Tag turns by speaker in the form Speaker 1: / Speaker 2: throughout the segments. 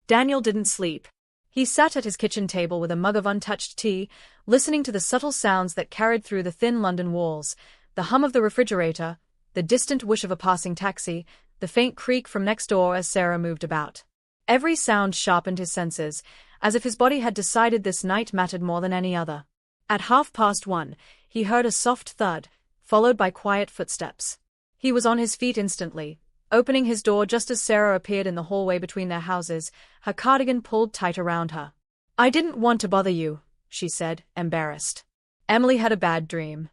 Speaker 1: Daniel didn't sleep. He sat at his kitchen table with a mug of untouched tea, listening to the subtle sounds that carried through the thin London walls, the hum of the refrigerator, the distant whoosh of a passing taxi, the faint creak from next door as Sarah moved about. Every sound sharpened his senses, as if his body had decided this night mattered more than any other. At 1:30, he heard a soft thud, followed by quiet footsteps. He was on his feet instantly, opening his door just as Sarah appeared in the hallway between their houses, her cardigan pulled tight around her. "I didn't want to bother you," she said, embarrassed. "Emily had a bad dream."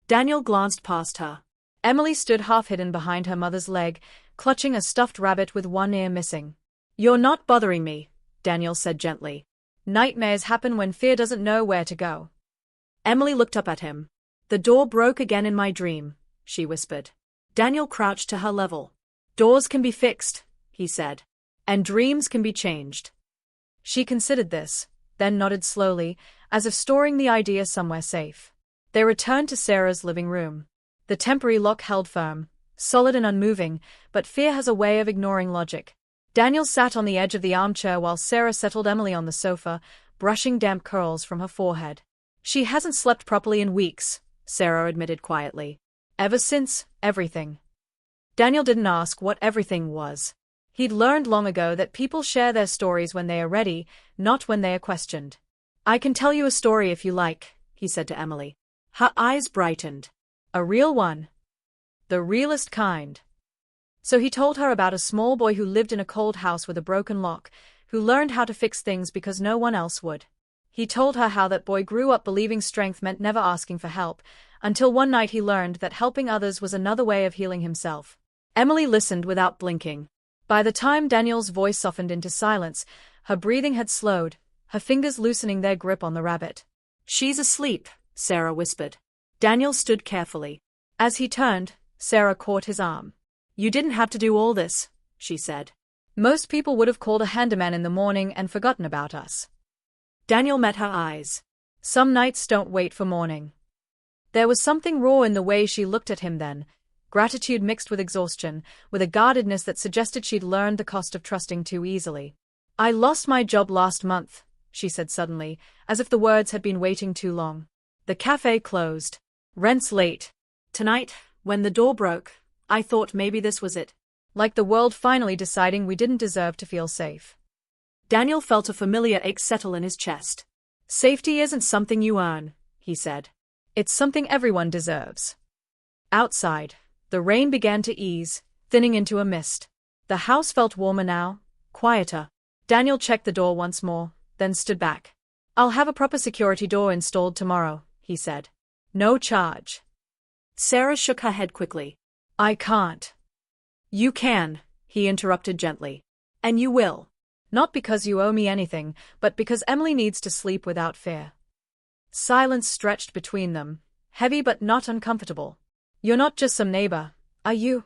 Speaker 1: Daniel glanced past her. Emily stood half-hidden behind her mother's leg, clutching a stuffed rabbit with one ear missing. "You're not bothering me," Daniel said gently. "Nightmares happen when fear doesn't know where to go." Emily looked up at him. "The door broke again in my dream," she whispered. Daniel crouched to her level. "Doors can be fixed," he said. "And dreams can be changed." She considered this, then nodded slowly, as if storing the idea somewhere safe. They returned to Sarah's living room. The temporary lock held firm, solid and unmoving, but fear has a way of ignoring logic. Daniel sat on the edge of the armchair while Sarah settled Emily on the sofa, brushing damp curls from her forehead. "She hasn't slept properly in weeks," Sarah admitted quietly. "Ever since, everything." Daniel didn't ask what everything was. He'd learned long ago that people share their stories when they are ready, not when they are questioned. "I can tell you a story if you like," he said to Emily. Her eyes brightened. "A real one?" "The realest kind." So he told her about a small boy who lived in a cold house with a broken lock, who learned how to fix things because no one else would. He told her how that boy grew up believing strength meant never asking for help, until one night he learned that helping others was another way of healing himself. Emily listened without blinking. By the time Daniel's voice softened into silence, her breathing had slowed, her fingers loosening their grip on the rabbit. "She's asleep," Sarah whispered. Daniel stood carefully. As he turned, Sarah caught his arm. "You didn't have to do all this," she said. "Most people would have called a handyman in the morning and forgotten about us." Daniel met her eyes. "Some nights don't wait for morning." There was something raw in the way she looked at him then, gratitude mixed with exhaustion, with a guardedness that suggested she'd learned the cost of trusting too easily. "I lost my job last month," she said suddenly, as if the words had been waiting too long. "The cafe closed. Rent's late. Tonight, when the door broke, I thought maybe this was it. Like the world finally deciding we didn't deserve to feel safe." Daniel felt a familiar ache settle in his chest. "Safety isn't something you earn," he said. "It's something everyone deserves." Outside, the rain began to ease, thinning into a mist. The house felt warmer now, quieter. Daniel checked the door once more, then stood back. "I'll have a proper security door installed tomorrow," he said. "No charge." Sarah shook her head quickly. "I can't." "You can," he interrupted gently. "And you will. Not because you owe me anything, but because Emily needs to sleep without fear." Silence stretched between them, heavy but not uncomfortable. "You're not just some neighbor, are you?"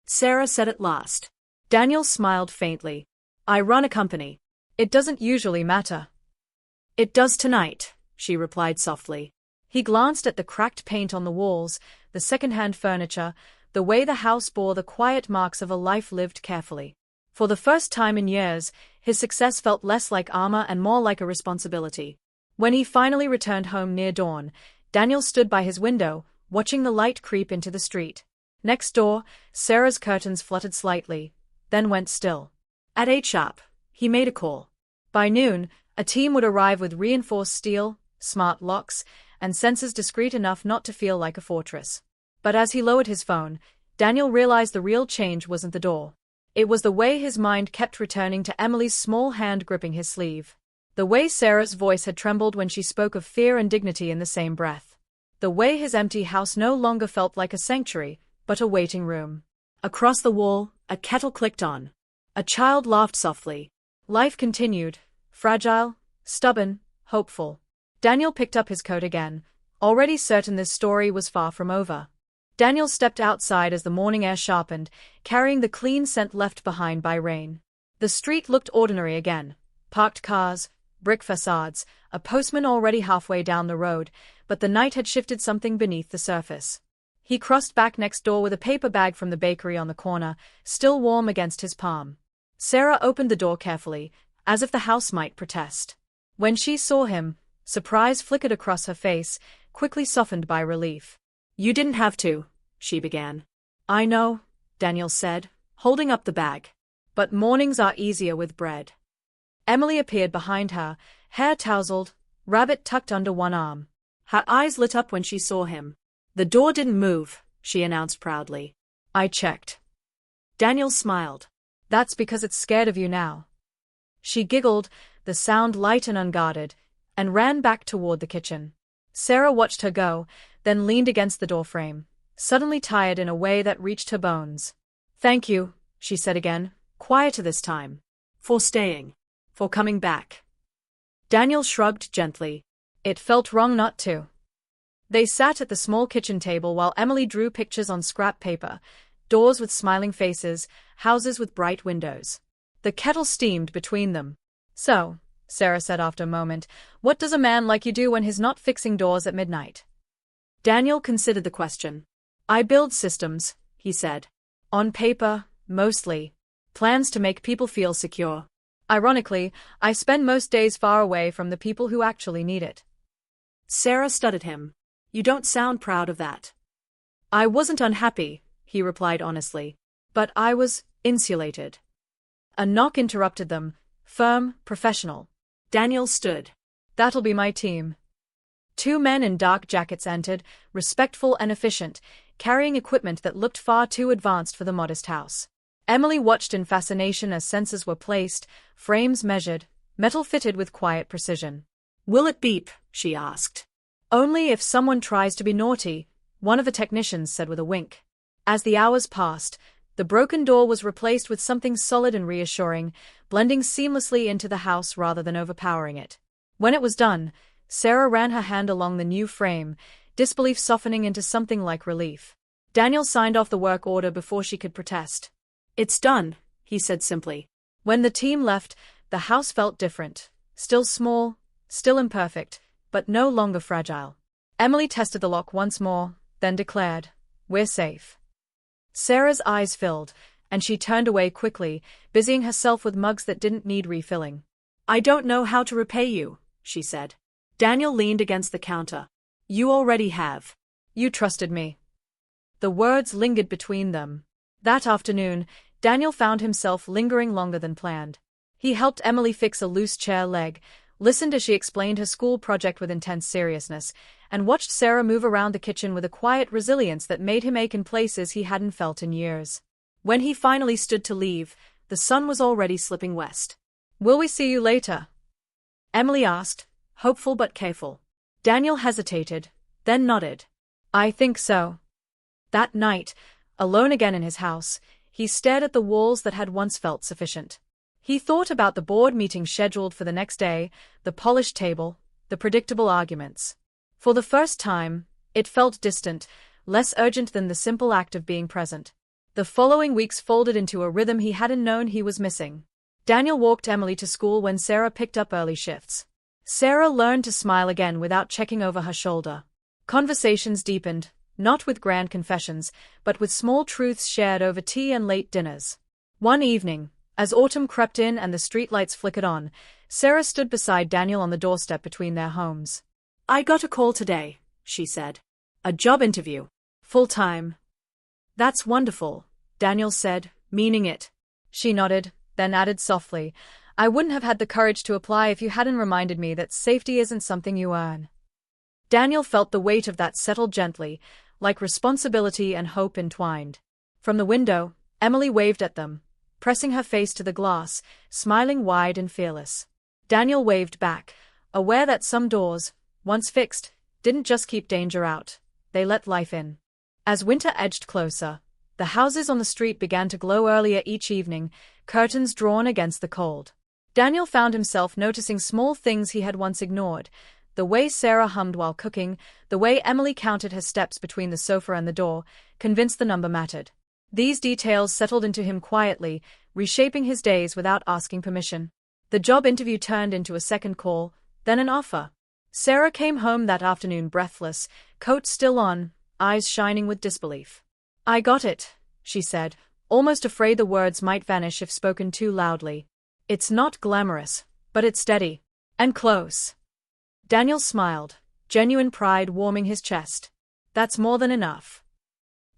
Speaker 1: Sarah said at last. Daniel smiled faintly. "I run a company. It doesn't usually matter." "It does tonight," she replied softly. He glanced at the cracked paint on the walls, the second-hand furniture, the way the house bore the quiet marks of a life lived carefully. For the first time in years, his success felt less like armor and more like a responsibility. When he finally returned home near dawn, Daniel stood by his window, watching the light creep into the street. Next door, Sarah's curtains fluttered slightly, then went still. At 8 sharp, he made a call. By noon, a team would arrive with reinforced steel, smart locks, and sensors discreet enough not to feel like a fortress. But as he lowered his phone, Daniel realized the real change wasn't the door. It was the way his mind kept returning to Emily's small hand gripping his sleeve. The way Sarah's voice had trembled when she spoke of fear and dignity in the same breath. The way his empty house no longer felt like a sanctuary, but a waiting room. Across the wall, a kettle clicked on. A child laughed softly. Life continued, fragile, stubborn, hopeful. Daniel picked up his coat again, already certain this story was far from over. Daniel stepped outside as the morning air sharpened, carrying the clean scent left behind by rain. The street looked ordinary again. Parked cars, brick facades, a postman already halfway down the road, but the night had shifted something beneath the surface. He crossed back next door with a paper bag from the bakery on the corner, still warm against his palm. Sarah opened the door carefully, as if the house might protest. When she saw him, surprise flickered across her face, quickly softened by relief. "You didn't have to," she began. "I know," Daniel said, holding up the bag. "But mornings are easier with bread." Emily appeared behind her, hair tousled, rabbit tucked under one arm. Her eyes lit up when she saw him. "The door didn't move," she announced proudly. "I checked." Daniel smiled. "That's because it's scared of you now." She giggled, the sound light and unguarded, and ran back toward the kitchen. Sarah watched her go, then leaned against the doorframe, suddenly tired in a way that reached her bones. "Thank you," she said again, quieter this time. "For staying. For coming back." Daniel shrugged gently. It felt wrong not to. They sat at the small kitchen table while Emily drew pictures on scrap paper, doors with smiling faces, houses with bright windows. The kettle steamed between them. "So," Sarah said after a moment, "what does a man like you do when he's not fixing doors at midnight?" Daniel considered the question. "I build systems," he said. "On paper, mostly. Plans to make people feel secure. Ironically, I spend most days far away from the people who actually need it." Sarah studied him. "You don't sound proud of that." "I wasn't unhappy," he replied honestly. "But I was insulated." A knock interrupted them, firm, professional. Daniel stood. "That'll be my team." Two men in dark jackets entered, respectful and efficient, carrying equipment that looked far too advanced for the modest house. Emily watched in fascination as sensors were placed, frames measured, metal fitted with quiet precision. "Will it beep?" she asked. "Only if someone tries to be naughty," one of the technicians said with a wink. As the hours passed, the broken door was replaced with something solid and reassuring, blending seamlessly into the house rather than overpowering it. When it was done, Sarah ran her hand along the new frame, disbelief softening into something like relief. Daniel signed off the work order before she could protest. "It's done," he said simply. When the team left, the house felt different. Still small, still imperfect, but no longer fragile. Emily tested the lock once more, then declared, "We're safe." Sarah's eyes filled, and she turned away quickly, busying herself with mugs that didn't need refilling. "I don't know how to repay you," she said. Daniel leaned against the counter. "You already have. You trusted me." The words lingered between them. That afternoon, Daniel found himself lingering longer than planned. He helped Emily fix a loose chair leg, listened as she explained her school project with intense seriousness, and watched Sarah move around the kitchen with a quiet resilience that made him ache in places he hadn't felt in years. When he finally stood to leave, the sun was already slipping west. "Will we see you later?" Emily asked, hopeful but careful. Daniel hesitated, then nodded. "I think so." That night, alone again in his house, he stared at the walls that had once felt sufficient. He thought about the board meeting scheduled for the next day, the polished table, the predictable arguments. For the first time, it felt distant, less urgent than the simple act of being present. The following weeks folded into a rhythm he hadn't known he was missing. Daniel walked Emily to school when Sarah picked up early shifts. Sarah learned to smile again without checking over her shoulder. Conversations deepened, not with grand confessions, but with small truths shared over tea and late dinners. One evening, as autumn crept in and the streetlights flickered on, Sarah stood beside Daniel on the doorstep between their homes. "I got a call today," she said. "A job interview. Full-time." "That's wonderful," Daniel said, meaning it. She nodded, then added softly, "I wouldn't have had the courage to apply if you hadn't reminded me that safety isn't something you earn." Daniel felt the weight of that settle gently, like responsibility and hope entwined. From the window, Emily waved at them, pressing her face to the glass, smiling wide and fearless. Daniel waved back, aware that some doors, once fixed, didn't just keep danger out, they let life in. As winter edged closer, the houses on the street began to glow earlier each evening, curtains drawn against the cold. Daniel found himself noticing small things he had once ignored, the way Sarah hummed while cooking, the way Emily counted her steps between the sofa and the door, convinced the number mattered. These details settled into him quietly, reshaping his days without asking permission. The job interview turned into a second call, then an offer. Sarah came home that afternoon breathless, coat still on, eyes shining with disbelief. "I got it," she said, almost afraid the words might vanish if spoken too loudly. It's not glamorous, but it's steady. And close. Daniel smiled, genuine pride warming his chest. That's more than enough.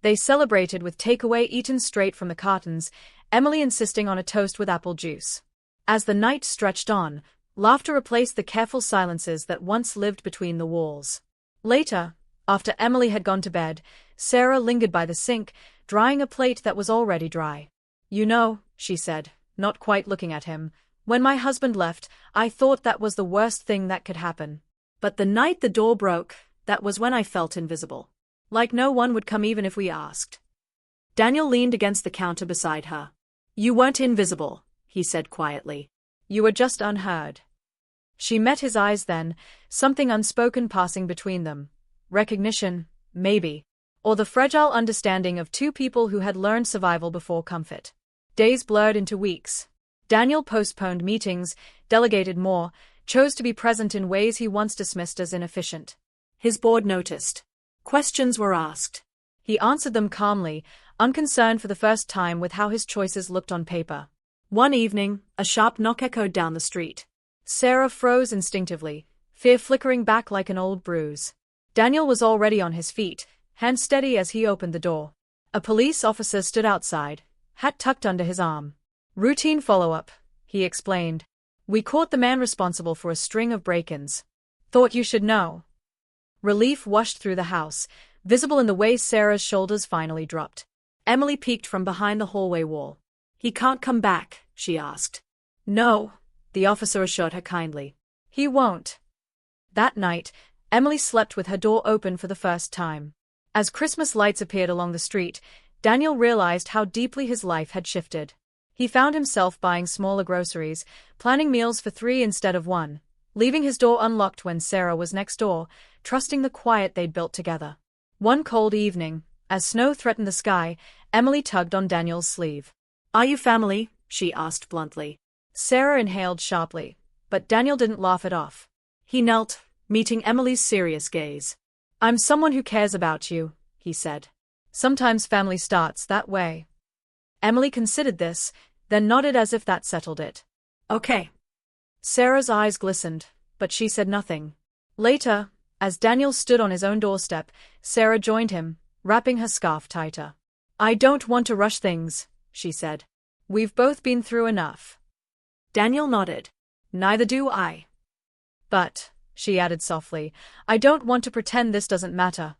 Speaker 1: They celebrated with takeaway eaten straight from the cartons, Emily insisting on a toast with apple juice. As the night stretched on, laughter replaced the careful silences that once lived between the walls. Later, after Emily had gone to bed, Sarah lingered by the sink, drying a plate that was already dry. You know, she said, not quite looking at him, when my husband left, I thought that was the worst thing that could happen. But the night the door broke, that was when I felt invisible. Like no one would come even if we asked. Daniel leaned against the counter beside her. You weren't invisible, he said quietly. You were just unheard. She met his eyes then, something unspoken passing between them. Recognition, maybe. Or the fragile understanding of two people who had learned survival before comfort. Days blurred into weeks. Daniel postponed meetings, delegated more, chose to be present in ways he once dismissed as inefficient. His board noticed. Questions were asked. He answered them calmly, unconcerned for the first time with how his choices looked on paper. One evening, a sharp knock echoed down the street. Sarah froze instinctively, fear flickering back like an old bruise. Daniel was already on his feet, hand steady as he opened the door. A police officer stood outside, hat tucked under his arm. Routine follow-up, he explained. We caught the man responsible for a string of break-ins. Thought you should know. Relief washed through the house, visible in the way Sarah's shoulders finally dropped. Emily peeked from behind the hallway wall. He can't come back, she asked. No, the officer assured her kindly. He won't. That night, Emily slept with her door open for the first time. As Christmas lights appeared along the street, Daniel realized how deeply his life had shifted. He found himself buying smaller groceries, planning meals for 3 instead of 1, leaving his door unlocked when Sarah was next door, trusting the quiet they'd built together. One cold evening, as snow threatened the sky, Emily tugged on Daniel's sleeve. Are you family? She asked bluntly. Sarah inhaled sharply, but Daniel didn't laugh it off. He knelt, meeting Emily's serious gaze. I'm someone who cares about you, he said. Sometimes family starts that way. Emily considered this, then nodded as if that settled it. Okay. Sarah's eyes glistened, but she said nothing. Later, as Daniel stood on his own doorstep, Sarah joined him, wrapping her scarf tighter. I don't want to rush things, she said. We've both been through enough. Daniel nodded. Neither do I. But, she added softly, I don't want to pretend this doesn't matter.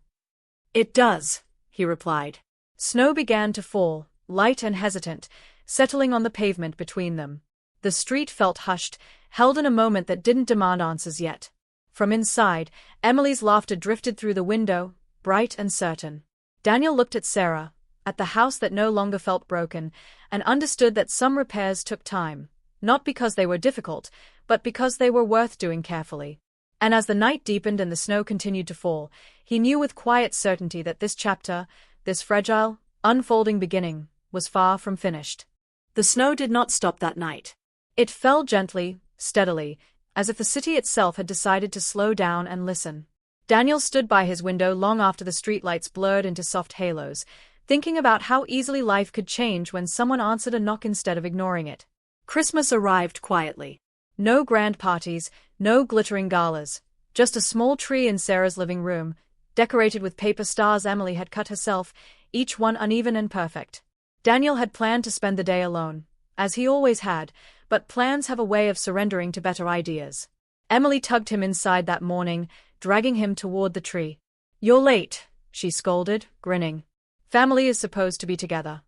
Speaker 1: It does, he replied. Snow began to fall, light and hesitant, settling on the pavement between them. The street felt hushed, held in a moment that didn't demand answers yet. From inside, Emily's laughter drifted through the window, bright and certain. Daniel looked at Sarah, at the house that no longer felt broken, and understood that some repairs took time, not because they were difficult, but because they were worth doing carefully. And as the night deepened and the snow continued to fall, he knew with quiet certainty that this chapter, this fragile, unfolding beginning, was far from finished. The snow did not stop that night. It fell gently, steadily, as if the city itself had decided to slow down and listen. Daniel stood by his window long after the streetlights blurred into soft halos, thinking about how easily life could change when someone answered a knock instead of ignoring it. Christmas arrived quietly. No grand parties, no glittering galas, just a small tree in Sarah's living room, decorated with paper stars Emily had cut herself, each one uneven and perfect. Daniel had planned to spend the day alone, as he always had, but plans have a way of surrendering to better ideas. Emily tugged him inside that morning, dragging him toward the tree. You're late, she scolded, grinning. Family is supposed to be together.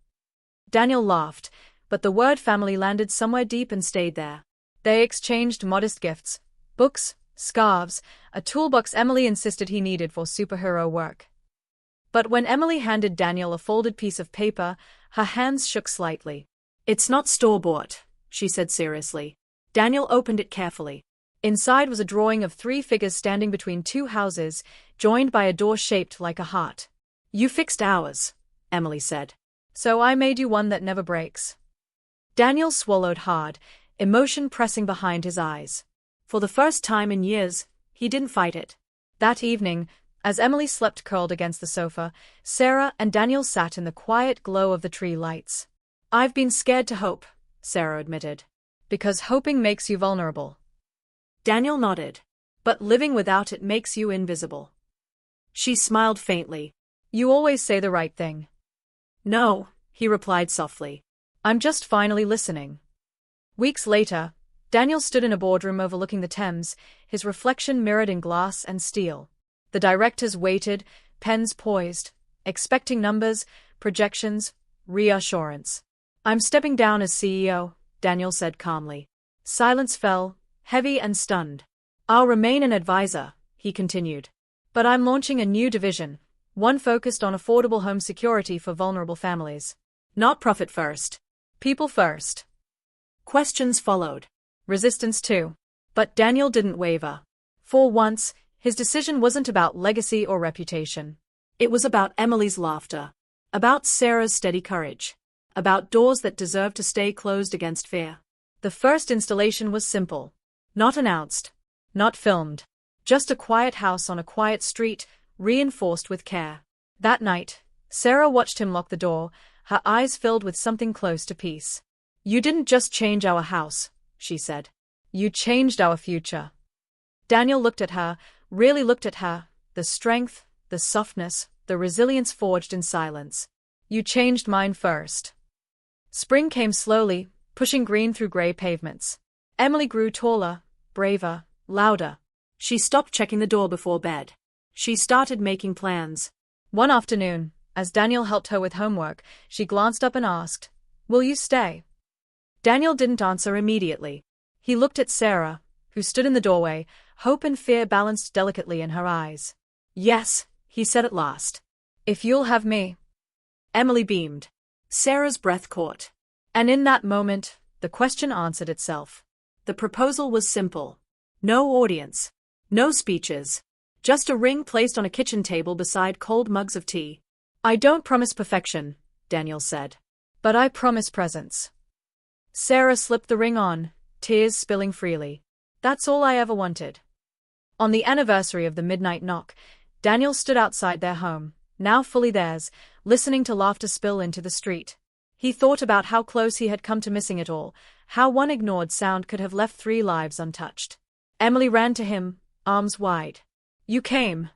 Speaker 1: Daniel laughed, but the word family landed somewhere deep and stayed there. They exchanged modest gifts, books, scarves, a toolbox Emily insisted he needed for superhero work. But when Emily handed Daniel a folded piece of paper, her hands shook slightly. It's not store-bought, she said seriously. Daniel opened it carefully. Inside was a drawing of 3 figures standing between 2 houses, joined by a door shaped like a heart. You fixed ours, Emily said. So I made you one that never breaks. Daniel swallowed hard, emotion pressing behind his eyes. For the first time in years, he didn't fight it. That evening, As Emily slept curled against the sofa, Sarah and Daniel sat in the quiet glow of the tree lights. "I've been scared to hope," Sarah admitted. "Because hoping makes you vulnerable." Daniel nodded. "But living without it makes you invisible." She smiled faintly. "You always say the right thing." "No," he replied softly. "I'm just finally listening." Weeks later, Daniel stood in a boardroom overlooking the Thames, his reflection mirrored in glass and steel. The directors waited, pens poised, expecting numbers, projections, reassurance. "I'm stepping down as CEO," Daniel said calmly. Silence fell, heavy and stunned. "I'll remain an advisor," he continued. "But I'm launching a new division, one focused on affordable home security for vulnerable families. Not profit first. People first." Questions followed. Resistance too. But Daniel didn't waver. For once, his decision wasn't about legacy or reputation. It was about Emily's laughter. About Sarah's steady courage. About doors that deserved to stay closed against fear. The first installation was simple. Not announced. Not filmed. Just a quiet house on a quiet street, reinforced with care. That night, Sarah watched him lock the door, her eyes filled with something close to peace. "You didn't just change our house," she said. "You changed our future." Daniel looked at her, really looked at her, the strength, the softness, the resilience forged in silence. "You changed mine first." Spring came slowly, pushing green through gray pavements. Emily grew taller, braver, louder. She stopped checking the door before bed. She started making plans. One afternoon, as Daniel helped her with homework, she glanced up and asked, "Will you stay?" Daniel didn't answer immediately. He looked at Sarah, who stood in the doorway, hope and fear balanced delicately in her eyes. "Yes," he said at last. "If you'll have me." Emily beamed. Sarah's breath caught. And in that moment, the question answered itself. The proposal was simple. No audience. No speeches. Just a ring placed on a kitchen table beside cold mugs of tea. "I don't promise perfection," Daniel said. "But I promise presence." Sarah slipped the ring on, tears spilling freely. "That's all I ever wanted." On the anniversary of the midnight knock, Daniel stood outside their home, now fully theirs, listening to laughter spill into the street. He thought about how close he had come to missing it all, how one ignored sound could have left 3 lives untouched. Emily ran to him, arms wide. "You came."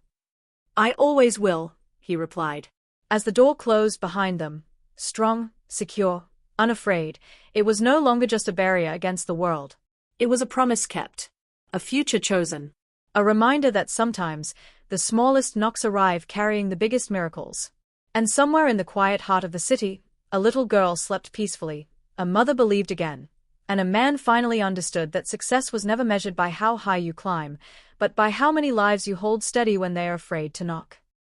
Speaker 1: "I always will," he replied. As the door closed behind them, strong, secure, unafraid, it was no longer just a barrier against the world. It was a promise kept. A future chosen. A reminder that sometimes, the smallest knocks arrive carrying the biggest miracles. And somewhere in the quiet heart of the city, a little girl slept peacefully, a mother believed again, and a man finally understood that success was never measured by how high you climb, but by how many lives you hold steady when they are afraid to knock.